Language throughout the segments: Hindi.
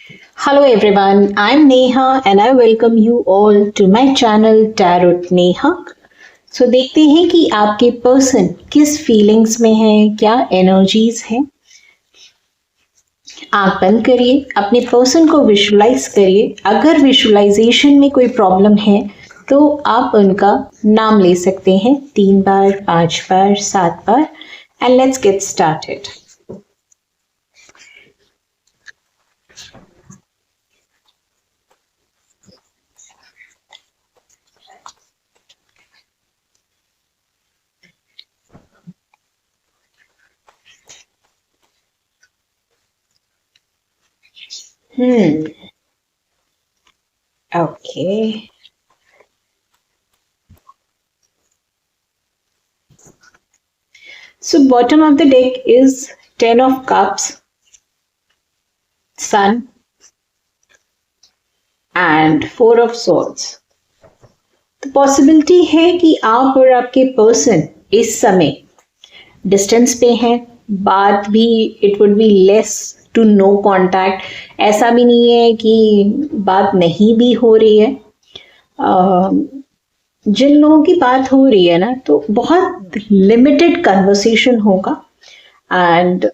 Hello everyone, I'm Neha and I welcome you all to my channel Tarot Neha. So देखते हैं कि आपके पर्सन किस फीलिंग्स में है, क्या एनर्जीज हैं। आंख बंद करिए, अपने पर्सन को विजुलाइज करिए। अगर विजुलाइजेशन में कोई प्रॉब्लम है तो आप उनका नाम ले सकते हैं 3 बार, 5 बार, 7 बार and let's get started. Okay. So bottom of the deck is 10 of Cups, Sun and 4 of Swords. तो पॉसिबिलिटी है कि आप और आपके पर्सन इस समय डिस्टेंस पे हैं। बात भी it would be less to no contact. ऐसा भी नहीं है कि बात नहीं भी हो रही है। जिन लोगों की बात हो रही है ना, तो बहुत लिमिटेड कन्वर्सेशन होगा एंड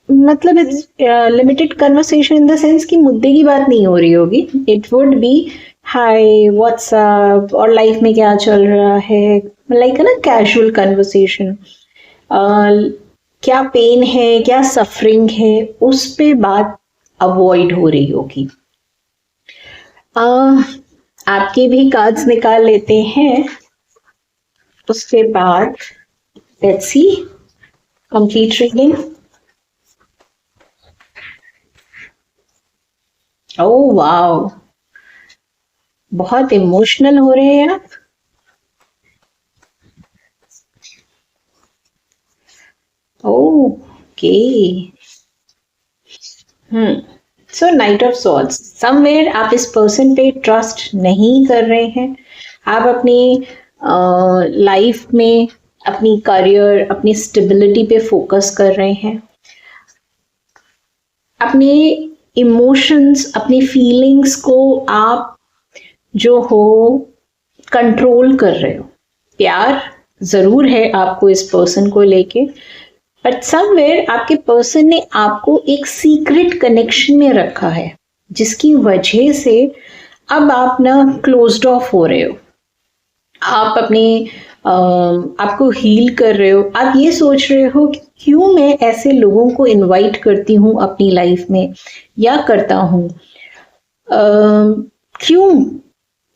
मतलब it's limited conversation in the sense कि मुद्दे की बात नहीं हो रही होगी। It would be hi, what's up और लाइफ में क्या चल रहा है, लाइक ना कैजुअल कन्वर्सेशन। क्या पेन है, क्या सफरिंग है, उस पे बात अवॉइड हो रही होगी। आपके भी कार्ड्स निकाल लेते हैं, उसके बाद let's see complete reading. Oh wow, बहुत इमोशनल हो रहे हैं आप। Okay, so night of swords. Somewhere आप इस पर्सन पे ट्रस्ट नहीं कर रहे हैं। आप अपनी लाइफ में अपनी करियर, अपनी स्टेबिलिटी पे फोकस कर रहे हैं। अपने इमोशंस, अपनी फीलिंग्स को आप जो हो कंट्रोल कर रहे हो। प्यार जरूर है आपको इस पर्सन को लेके, बट समवेयर आपके पर्सन ने आपको एक सीक्रेट कनेक्शन में रखा है, जिसकी वजह से अब आप ना क्लोज्ड ऑफ हो रहे हो। आप अपने आपको हील कर रहे हो। आप ये सोच रहे हो कि क्यों मैं ऐसे लोगों को इनवाइट करती हूँ अपनी लाइफ में या करता हूँ। क्यों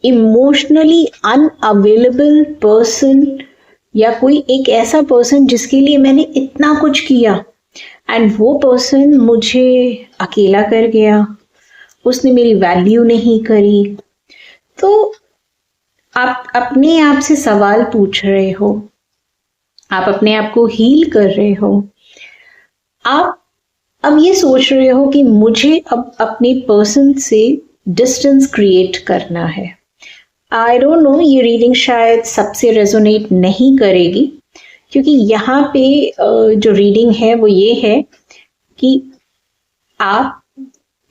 इमोशनली अनअवेलेबल पर्सन या कोई एक ऐसा पर्सन जिसके लिए मैंने इतना कुछ किया एंड वो पर्सन मुझे अकेला कर गया, उसने मेरी वैल्यू नहीं करी। तो आप अपने आप से सवाल पूछ रहे हो, आप अपने आप को हील कर रहे हो। आप अब ये सोच रहे हो कि मुझे अब अपने पर्सन से डिस्टेंस क्रिएट करना है। आई डोंट नो, ये रीडिंग शायद सबसे रेजोनेट नहीं करेगी, क्योंकि यहाँ पे जो रीडिंग है वो ये है कि आप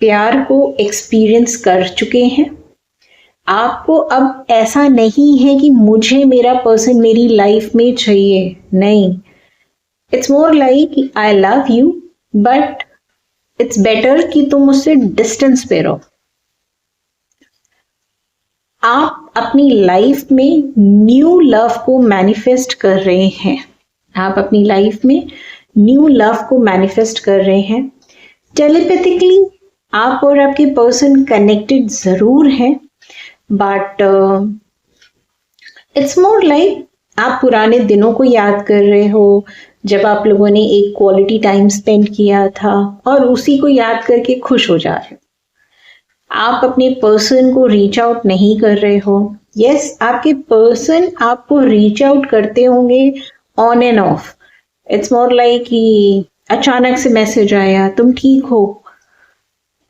प्यार को एक्सपीरियंस कर चुके हैं। आपको अब ऐसा नहीं है कि मुझे मेरा पर्सन मेरी लाइफ में चाहिए, नहीं। It's more like I love you but it's better कि तुम उससे डिस्टेंस पे रहो। आप अपनी लाइफ में न्यू लव को मैनिफेस्ट कर रहे हैं। आप अपनी लाइफ में न्यू लव को मैनिफेस्ट कर रहे हैं। टेलीपैथिकली आप और आपके पर्सन कनेक्टेड जरूर हैं, बट इट्स मोर लाइक आप पुराने दिनों को याद कर रहे हो, जब आप लोगों ने एक क्वालिटी टाइम स्पेंड किया था और उसी को याद करके खुश हो जा रहे हो। आप अपने पर्सन को रीच आउट नहीं कर रहे हो। यस, आपके पर्सन आपको रीच आउट करते होंगे on end of. It's more like कि अचानक से मैसेज आया, तुम ठीक हो,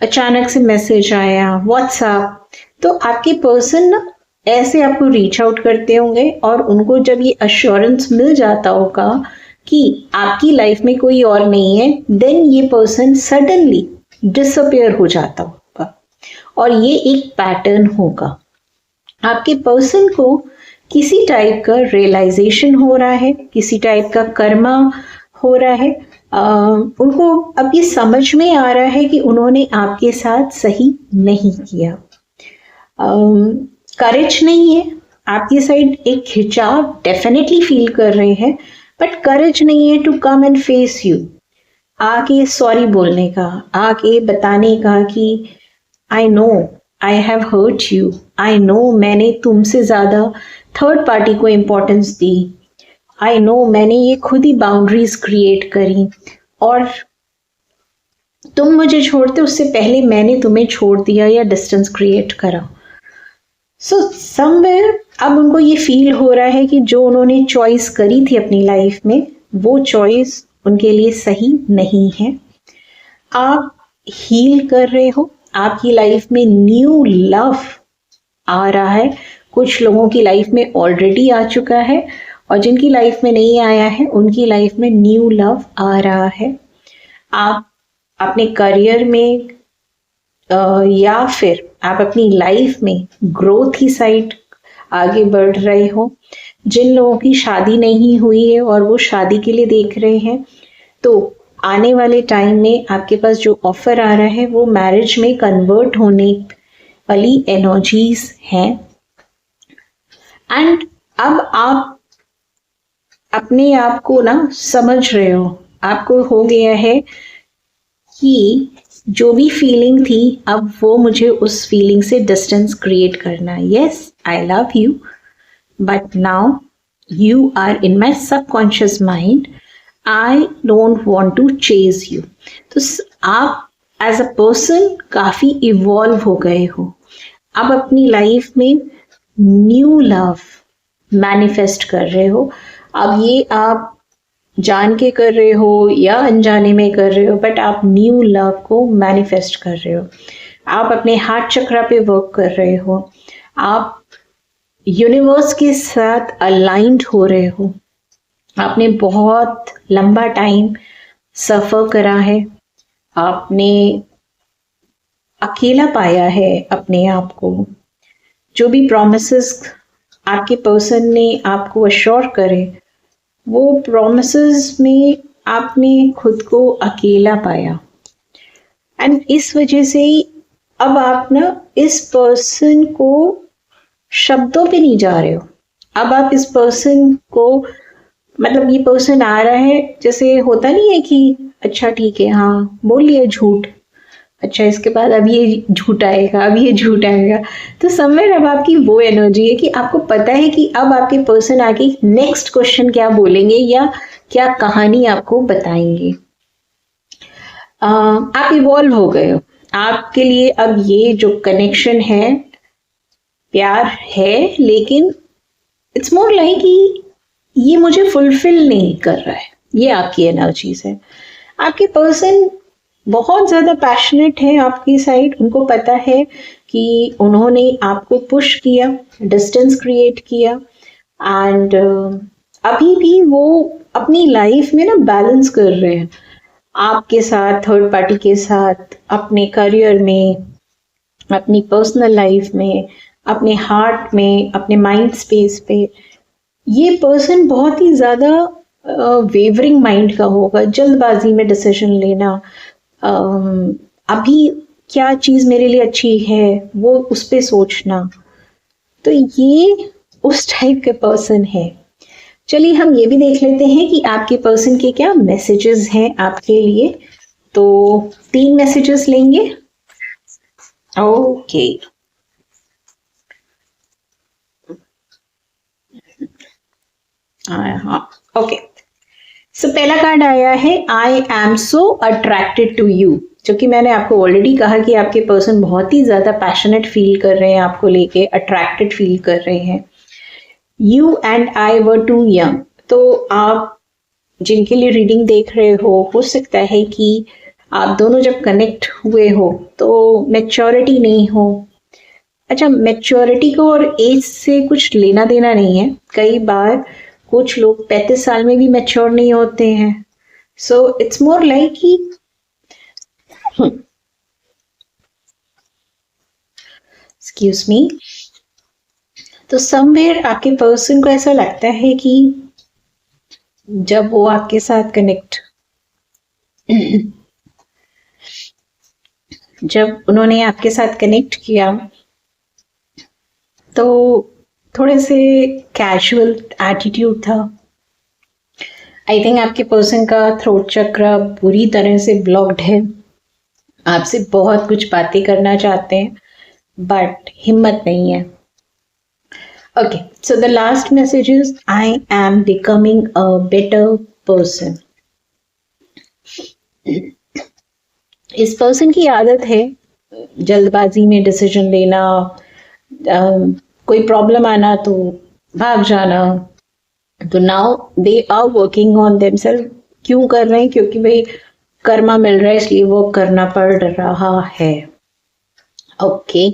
अचानक से मैसेज आया व्हाट्सएप। तो आपके पर्सन ना ऐसे आपको रीच आउट करते होंगे और उनको जब ये अश्योरेंस मिल जाता होगा कि आपकी लाइफ में कोई और नहीं है, देन ये पर्सन सडनली डिसअपियर हो जाता होगा। और ये एक पैटर्न होगा। आपके पर्सन को किसी टाइप का रियलाइजेशन हो रहा है, किसी टाइप का कर्मा हो रहा है। उनको अब ये समझ में आ रहा है कि उन्होंने आपके साथ सही नहीं किया। करेज नहीं है आपकी साइड, एक खिंचाव डेफिनेटली फील कर रहे हैं, बट करेज नहीं है to come and face you, आके सॉरी बोलने का, आके बताने का कि I know I have hurt you, I know मैंने तुमसे ज्यादा थर्ड पार्टी को इम्पोर्टेंस दी, आई नो मैंने ये खुद ही बाउंड्रीज क्रिएट करी, और तुम मुझे छोड़ते उससे पहले मैंने तुम्हें छोड़ दिया या डिस्टेंस क्रिएट करा। सो समवेयर अब उनको ये फील हो रहा है कि जो उन्होंने चॉइस करी थी अपनी लाइफ में, वो चॉइस उनके लिए सही नहीं है। आप हील कर रहे हो, आपकी लाइफ में न्यू लव आ रहा है। कुछ लोगों की लाइफ में ऑलरेडी आ चुका है, और जिनकी लाइफ में नहीं आया है उनकी लाइफ में न्यू लव आ रहा है। आप अपने करियर में या फिर आप अपनी लाइफ में ग्रोथ की साइड आगे बढ़ रहे हो। जिन लोगों की शादी नहीं हुई है और वो शादी के लिए देख रहे हैं, तो आने वाले टाइम में आपके पास जो ऑफर आ रहा है वो मैरिज में कन्वर्ट होने वाली एनर्जीज हैं। एंड अब आप अपने आप को ना समझ रहे हो, आपको हो गया है कि जो भी फीलिंग थी अब वो मुझे उस फीलिंग से डिस्टेंस क्रिएट करना है। Yes I love you, but now you are in my subconscious mind, I don't want to chase you. तो आप एज अ पर्सन काफी इवॉल्व हो गए हो। अब अपनी लाइफ में न्यू लव मैनिफेस्ट कर रहे हो। अब ये आप जान के कर रहे हो या अनजाने में कर रहे हो, बट आप न्यू लव को मैनिफेस्ट कर रहे हो। आप अपने हार्ट चक्रा पे वर्क कर रहे हो, आप यूनिवर्स के साथ अलाइंड हो रहे हो। आपने बहुत लंबा टाइम सफर करा है, आपने अकेला पाया है अपने आप को। जो भी प्रॉमिसेस आपके पर्सन ने आपको अश्योर करे, वो प्रॉमिसेस में आपने खुद को अकेला पाया, एंड इस वजह से ही अब आप ना इस पर्सन को शब्दों पे नहीं जा रहे हो। अब आप इस पर्सन को, मतलब ये पर्सन आ रहा है, जैसे होता नहीं है कि अच्छा ठीक है हाँ बोल लिया झूठ, अच्छा इसके बाद अब ये झूठ आएगा, अब ये झूठ आएगा। तो समवेयर अब आपकी वो एनर्जी है कि आपको पता है कि अब आपके पर्सन आके नेक्स्ट क्वेश्चन क्या बोलेंगे या क्या कहानी आपको बताएंगे। आप इवॉल्व हो गए हो। आपके लिए अब ये जो कनेक्शन है, प्यार है, लेकिन इट्स मोर लाइक कि ये मुझे फुलफिल नहीं कर रहा है। ये आपकी एनर्जीज है। आपके पर्सन बहुत ज़्यादा पैशनेट है आपकी साइड। उनको पता है कि उन्होंने आपको पुश किया, डिस्टेंस क्रिएट किया, एंड अभी भी वो अपनी लाइफ में ना बैलेंस कर रहे हैं आपके साथ, थर्ड पार्टी के साथ, अपने करियर में, अपनी पर्सनल लाइफ में, अपने हार्ट में, अपने माइंड स्पेस पे। ये पर्सन बहुत ही ज़्यादा वेवरिंग माइंड का होगा, जल्दबाजी में डिसीजन लेना, अभी क्या चीज मेरे लिए अच्छी है वो उस पे सोचना। तो ये उस टाइप के पर्सन है। चलिए हम ये भी देख लेते हैं कि आपके पर्सन के क्या मैसेजेस हैं आपके लिए। तो 3 मैसेजेस लेंगे। ओके, हाँ ओके। सो पहला कार्ड आया है I am so attracted to you, जो कि मैंने आपको ऑलरेडी कहा कि आपके पर्सन बहुत ही ज़्यादा पैशनेट फील कर रहे हैं आपको लेके, अट्रैक्टेड फील कर रहे हैं। You and I were too young. तो आप जिनके लिए रीडिंग देख रहे हो सकता है कि आप दोनों जब कनेक्ट हुए हो तो मैच्योरिटी नहीं हो। अच्छा, मैच्योरिटी को और एज से कुछ लेना देना नहीं है। कई बार कुछ लोग 35 साल में भी मैच्योर नहीं होते हैं। सो इट्स मोर लाइक कि एक्सक्यूज मी। तो समवेयर आपके पर्सन को ऐसा लगता है कि जब वो आपके साथ कनेक्ट जब उन्होंने आपके साथ कनेक्ट किया तो थोड़े से कैजुअल एटीट्यूड था। आई थिंक आपके पर्सन का थ्रोट चक्र बुरी तरह से ब्लॉक्ड है। आपसे बहुत कुछ बातें करना चाहते हैं बट हिम्मत नहीं है। Okay, so the last message is I am becoming a better person. इस पर्सन की आदत है जल्दबाजी में डिसीजन लेना, कोई प्रॉब्लम आना तो भाग जाना। तो now they are working on themselves. क्यों कर रहे हैं? क्योंकि भाई कर्मा मिल रहा है इसलिए वो करना पड़ रहा है। ओके,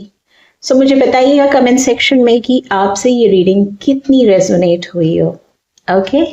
सो मुझे बताइएगा कमेंट सेक्शन में कि आपसे ये रीडिंग कितनी रेजोनेट हुई हो। ओके।